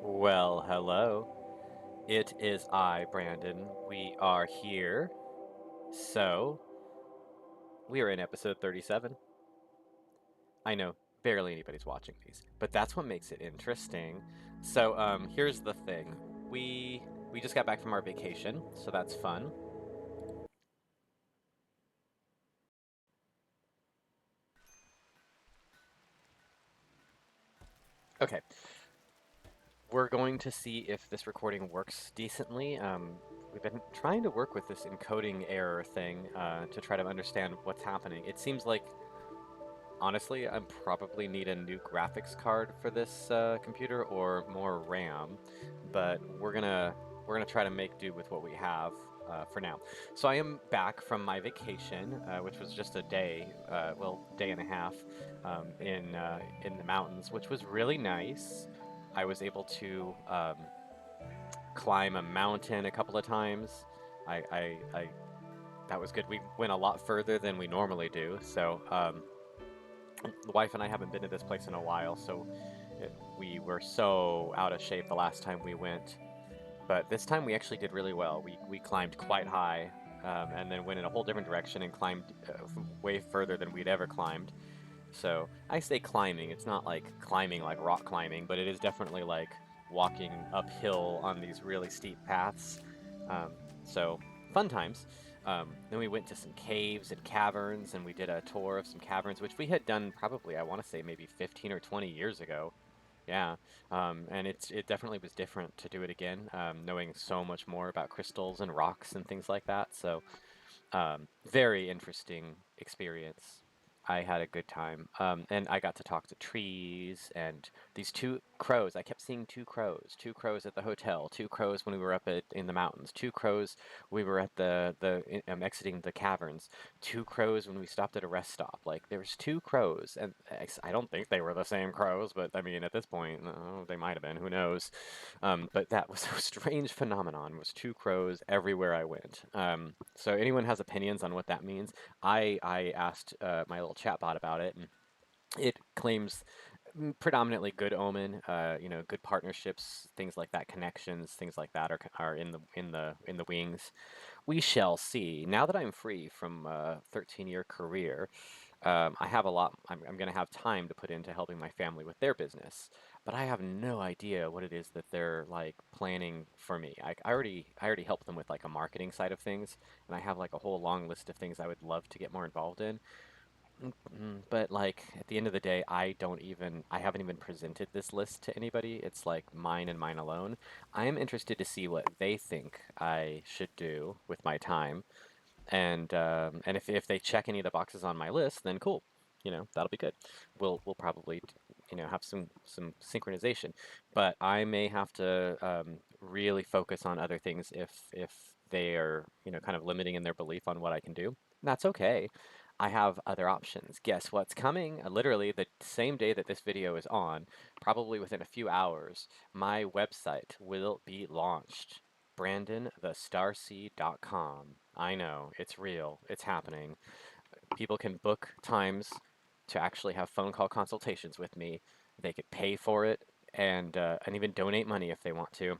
Well, hello. It is I, Brandon. We are here. So, we are in episode 37. I know barely anybody's watching these, but that's what makes it interesting. So, here's the thing. We just got back from our vacation, so that's fun. Okay, we're going to see if this recording works decently. We've been trying to work with this encoding error thing to try to understand what's happening. It seems like honestly, I probably need a new graphics card for this computer or more RAM, but we're gonna try to make do with what we have for now. So I am back from my vacation, which was just a day, well, day and a half, in the mountains, which was really nice. I was able to climb a mountain a couple of times. I that was good. We went a lot further than we normally do, so. The wife and I haven't been to this place in a while, so we were so out of shape the last time we went. But this time we actually did really well. We climbed quite high, and then went in a whole different direction and climbed way further than we'd ever climbed. So I say climbing. It's not like climbing like rock climbing, but it is definitely like walking uphill on these really steep paths. Um, so fun times. Then we went to some caves and caverns, and we did a tour of some caverns, which we had done probably, I want to say, maybe 15 or 20 years ago. Yeah, and it definitely was different to do it again, knowing so much more about crystals and rocks and things like that. So very interesting experience. I had a good time. And I got to talk to trees and these two crows. I kept seeing two crows at the hotel, two crows when we were in the mountains, two crows we were at exiting the caverns, two crows when we stopped at a rest stop. Like there was two crows, and I don't think they were the same crows, but I mean at this point, they might have been. Who knows? But that was a strange phenomenon. Was two crows everywhere I went. So anyone has opinions on what that means? I asked my little chatbot about it, and it claims predominantly good omen. Good partnerships, things like that, connections, things like that are in the wings. We shall see. Now that I'm free from a 13-year career, I have a lot. I'm going to have time to put into helping my family with their business, but I have no idea what it is that they're like planning for me. I already help them with like a marketing side of things, and I have like a whole long list of things I would love to get more involved in. But like at the end of the day, I haven't even presented this list to anybody. It's like mine and mine alone. I am interested to see what they think I should do with my time, and if they check any of the boxes on my list, then cool. That'll be good. We'll probably have some synchronization, but I may have to really focus on other things if they are kind of limiting in their belief on what I can do. That's okay. I have other options. Guess what's coming? Literally the same day that this video is on, probably within a few hours, my website will be launched. BrandonTheStarseed.com. I know, it's real, it's happening. People can book times to actually have phone call consultations with me. They could pay for it and even donate money if they want to.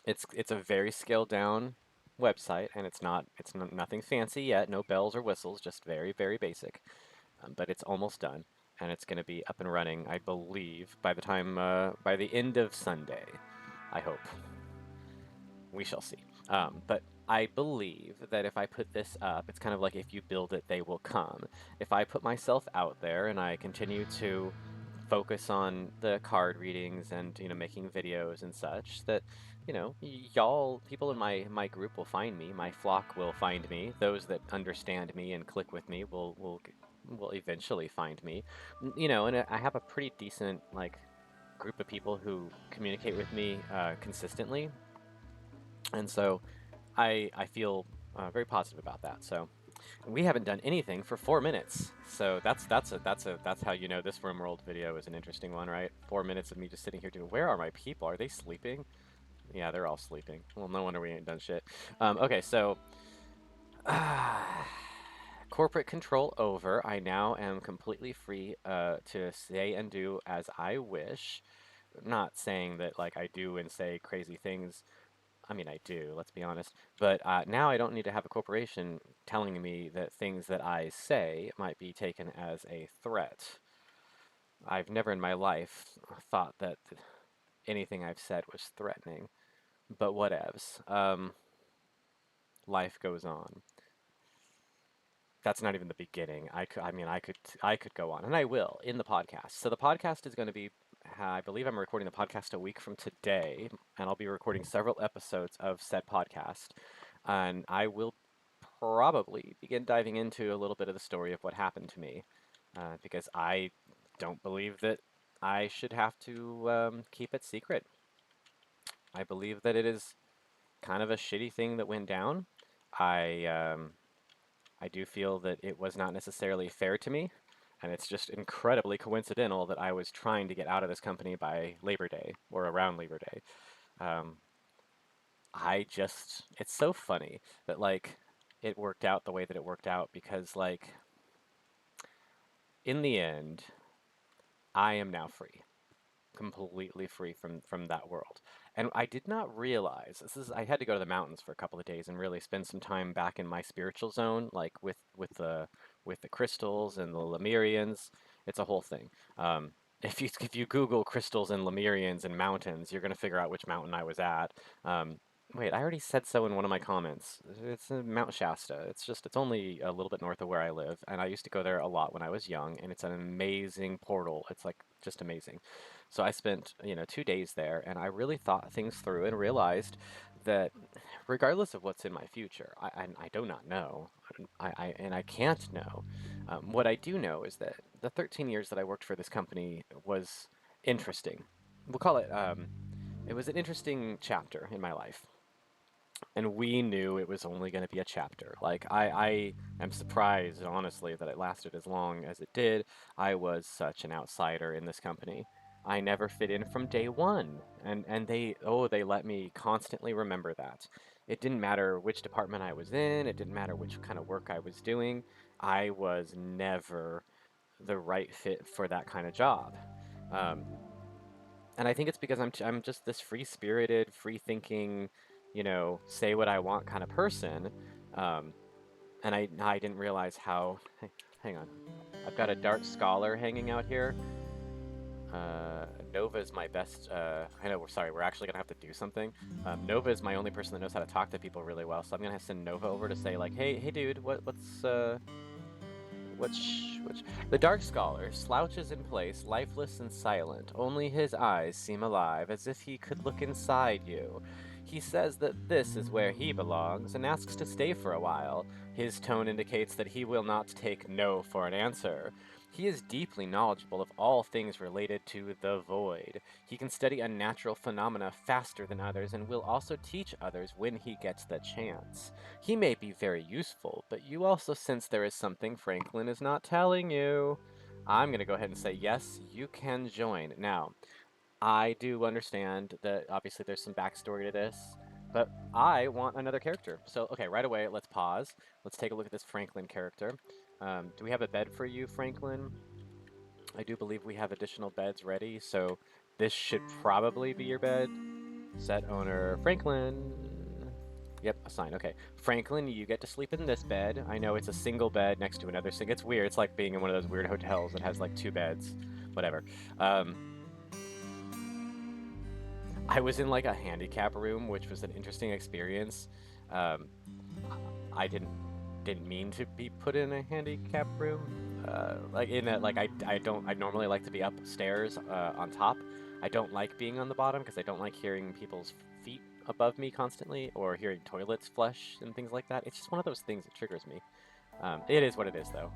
It's a very scaled down website, and nothing fancy yet, no bells or whistles, just very very basic. But it's almost done, and it's going to be up and running, I believe, by the end of Sunday. I hope. We shall see. But I believe that if I put this up, it's kind of like if you build it, they will come. If I put myself out there and I continue to focus on the card readings and making videos and such, that y'all people in my group will find me, my flock will find me. Those that understand me and click with me will eventually find me. And I have a pretty decent like group of people who communicate with me consistently, and so I feel very positive about that. So we haven't done anything for 4 minutes. So that's how you know this Rimworld video is an interesting one, right? 4 minutes of me just sitting here doing. Where are my people? Are they sleeping? Yeah, they're all sleeping. Well, no wonder we ain't done shit. Okay, so corporate control over. I now am completely free to say and do as I wish. not saying that like I do and say crazy things. I mean, I do, let's be honest. But now I don't need to have a corporation telling me that things that I say might be taken as a threat. I've never in my life thought that anything I've said was threatening, but whatevs. Life goes on. That's not even the beginning. I mean, I could go on, and I will in the podcast. So the podcast is going to be, I believe I'm recording the podcast a week from today, and I'll be recording several episodes of said podcast, and I will probably begin diving into a little bit of the story of what happened to me, because I don't believe that I should have to keep it secret. I believe that it is kind of a shitty thing that went down. I I do feel that it was not necessarily fair to me, and it's just incredibly coincidental that I was trying to get out of this company by Labor Day or around Labor Day. Um, it's so funny that like it worked out the way that it worked out because like in the end, I am now free, completely free from that world. And I did not realize I had to go to the mountains for a couple of days and really spend some time back in my spiritual zone, like with the crystals and the Lemurians. It's a whole thing. If you Google crystals and Lemurians and mountains, you're gonna figure out which mountain I was at. Um, Wait, I already said so in one of my comments. It's Mount Shasta. It's only a little bit north of where I live, and I used to go there a lot when I was young, and it's an amazing portal. It's like just amazing. So I spent, 2 days there, and I really thought things through and realized that regardless of what's in my future, I do not know. And I can't know. What I do know is that the 13 years that I worked for this company was interesting. We'll call it, it was an interesting chapter in my life. And we knew it was only going to be a chapter. Like, I am surprised, honestly, that it lasted as long as it did. I was such an outsider in this company. I never fit in from day one. And they let me constantly remember that. It didn't matter which department I was in, it didn't matter which kind of work I was doing. I was never the right fit for that kind of job. Um, and I think it's because I'm just this free-spirited, free-thinking, say what I want kind of person. Um, and I didn't realize how. Hang on, I've got a dark scholar hanging out here. Nova is my best. I know. We're actually gonna have to do something. Nova is my only person that knows how to talk to people really well, so I'm gonna send Nova over to say like, hey, dude, which the Dark Scholar slouches in place, lifeless and silent. Only his eyes seem alive, as if he could look inside you. He says that this is where he belongs, and asks to stay for a while. His tone indicates that he will not take no for an answer. He is deeply knowledgeable of all things related to the void. He can study unnatural phenomena faster than others, and will also teach others when he gets the chance. He may be very useful, but you also sense there is something Franklin is not telling you. I'm going to go ahead and say yes, you can join. Now, I do understand that obviously there's some backstory to this, but I want another character. So, okay, right away, let's pause. Let's take a look at this Franklin character. Do we have a bed for you, Franklin? I do believe we have additional beds ready, so this should probably be your bed. Set owner Franklin. Yep, assign. Okay. Franklin, you get to sleep in this bed. I know it's a single bed next to another single. It's weird. It's like being in one of those weird hotels that has like two beds. Whatever. Um, I was in like a handicap room, which was an interesting experience. Um, I didn't mean to be put in a handicap room. Like in that, like I normally like to be upstairs on top. I don't like being on the bottom because I don't like hearing people's feet above me constantly or hearing toilets flush and things like that. It's just one of those things that triggers me. It is what it is, though.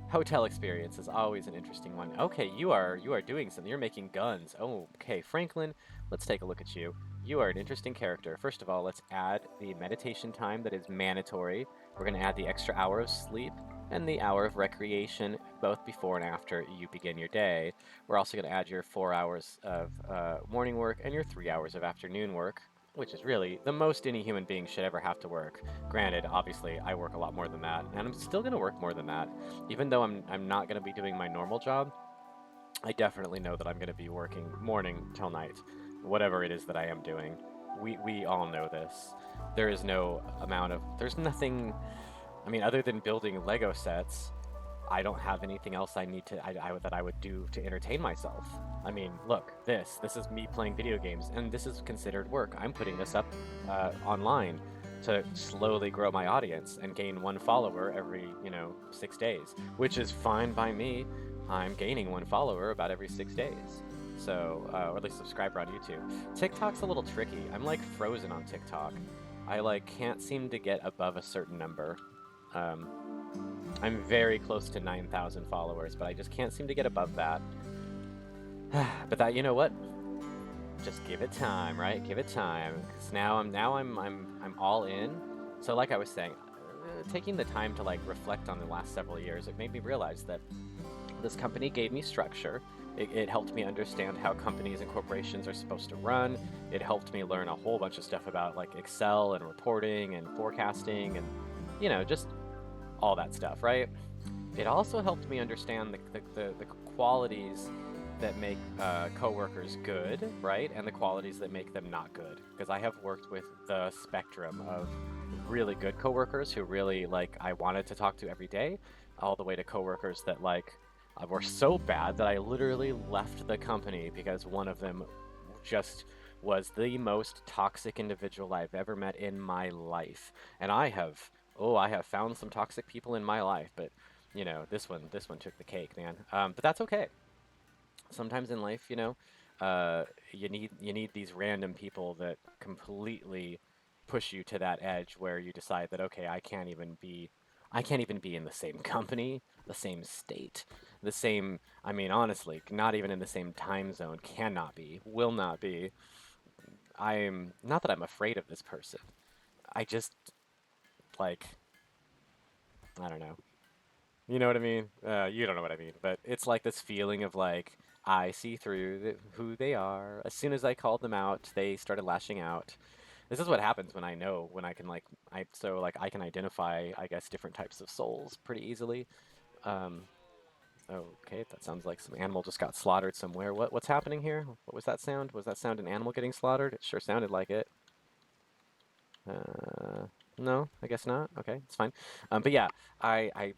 Hotel experience is always an interesting one. Okay, you are doing something. You're making guns. Oh, okay, Franklin. Let's take a look at you. You are an interesting character. First of all, let's add the meditation time that is mandatory. We're going to add the extra hour of sleep and the hour of recreation, both before and after you begin your day. We're also going to add your 4 hours of morning work and your 3 hours of afternoon work, which is really the most any human being should ever have to work. Granted, obviously, I work a lot more than that, and I'm still going to work more than that. Even though I'm not going to be doing my normal job, I definitely know that I'm going to be working morning till night, whatever it is that I am doing. We all know this. There is no amount of there's nothing. I mean, other than building Lego sets, I don't have anything else I need to that I would do to entertain myself. I mean, look, this is me playing video games, and this is considered work. I'm putting this up online to slowly grow my audience and gain one follower every 6 days, which is fine by me. I'm gaining one follower about every 6 days. So, or at least subscriber on YouTube. TikTok's a little tricky. I'm like frozen on TikTok. I like can't seem to get above a certain number. Um, I'm very close to 9,000 followers, but I just can't seem to get above that. But that, you know what? Just give it time, right? Give it time. Because now I'm all in. So like I was saying, taking the time to like reflect on the last several years, it made me realize that this company gave me structure. It helped me understand how companies and corporations are supposed to run. It helped me learn a whole bunch of stuff about like Excel and reporting and forecasting and just all that stuff, right? It also helped me understand the qualities that make coworkers good, right? And the qualities that make them not good. Because I have worked with the spectrum of really good coworkers who really like I wanted to talk to every day, all the way to coworkers that like were so bad that I literally left the company because one of them just was the most toxic individual I've ever met in my life. And I have found some toxic people in my life, but this one took the cake, man. But that's okay. Sometimes in life, you need these random people that completely push you to that edge where you decide that okay, I can't even be in the same company, the same state, the same. I mean, honestly, not even in the same time zone. Cannot be, will not be. I'm not that I'm afraid of this person. I just like I don't know. You know what I mean? You don't know what I mean, but it's like this feeling of like I see through who they are. As soon as I called them out, they started lashing out. This is what happens when I know when I can like I can identify I guess different types of souls pretty easily. Um, okay, that sounds like some animal just got slaughtered somewhere. What's happening here? What was that sound? Was that sound an animal getting slaughtered? It sure sounded like it. Uh, no, I guess not. Okay, it's fine. But yeah, I I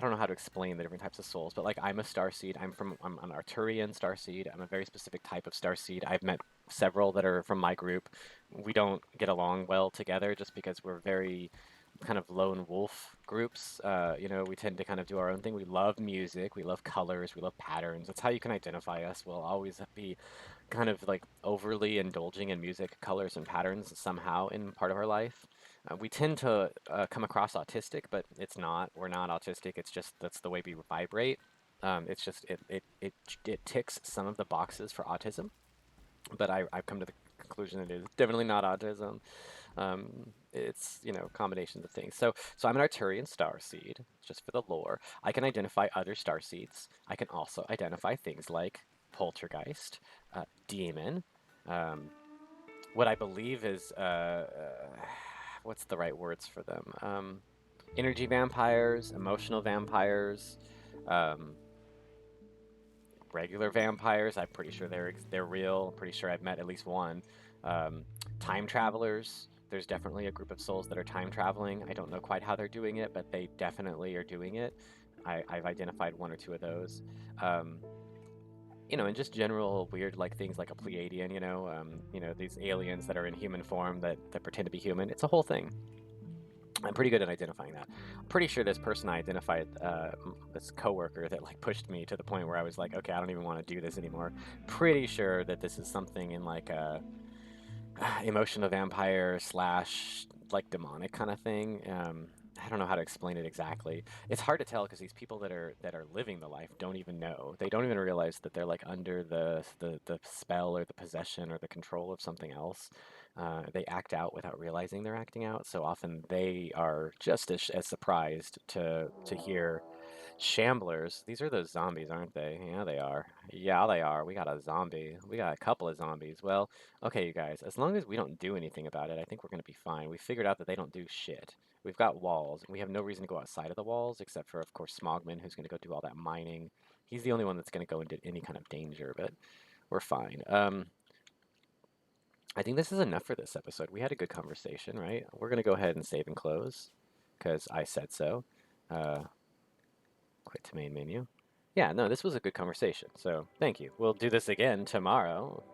don't know how to explain the different types of souls, but like I'm a star seed. I'm an Arturian star seed. I'm a very specific type of star seed. I've met several that are from my group. We don't get along well together just because we're very kind of lone wolf groups. We tend to kind of do our own thing. We love music, we love colors, we love patterns. That's how you can identify us. We'll always be kind of like overly indulging in music, colors, and patterns somehow in part of our life. We tend to come across autistic, but it's not. We're not autistic. It's just that's the way we vibrate. It's just it ticks some of the boxes for autism, but I've come to the conclusion that it is definitely not autism. It's combinations of things. So I'm an Arcturian star seed, just for the lore. I can identify other star seeds. I can also identify things like poltergeist, demon, um, what I believe is what's the right words for them? Energy vampires, emotional vampires, um, regular vampires. I'm pretty sure they're real. I'm pretty sure I've met at least one. Um, Time travelers. There's definitely a group of souls that are time traveling. I don't know quite how they're doing it, but they definitely are doing it. I've identified one or two of those. Um, and just general weird like things like a Pleiadian, these aliens that are in human form that pretend to be human. It's a whole thing. I'm pretty good at identifying that. I'm pretty sure this person I identified, this coworker that like pushed me to the point where I was like, okay, I don't even want to do this anymore. Pretty sure that this is something in like a emotional vampire slash like demonic kind of thing. I don't know how to explain it exactly. It's hard to tell because these people that are living the life don't even know. They don't even realize that they're like under the spell or the possession or the control of something else. They act out without realizing they're acting out. So often they are just as surprised to hear Shamblers. These are those zombies, aren't they? Yeah, they are. Yeah, they are. We got a zombie. We got a couple of zombies. Well, okay, you guys, as long as we don't do anything about it, I think we're going to be fine. We figured out that they don't do shit. We've got walls, and we have no reason to go outside of the walls, except for, of course, Smogman, who's going to go do all that mining. He's the only one that's going to go into any kind of danger, but we're fine. I think this is enough for this episode. We had a good conversation, right? We're going to go ahead and save and close because I said so. Uh, Quit to main menu. Yeah, no, this was a good conversation. So thank you. We'll do this again tomorrow.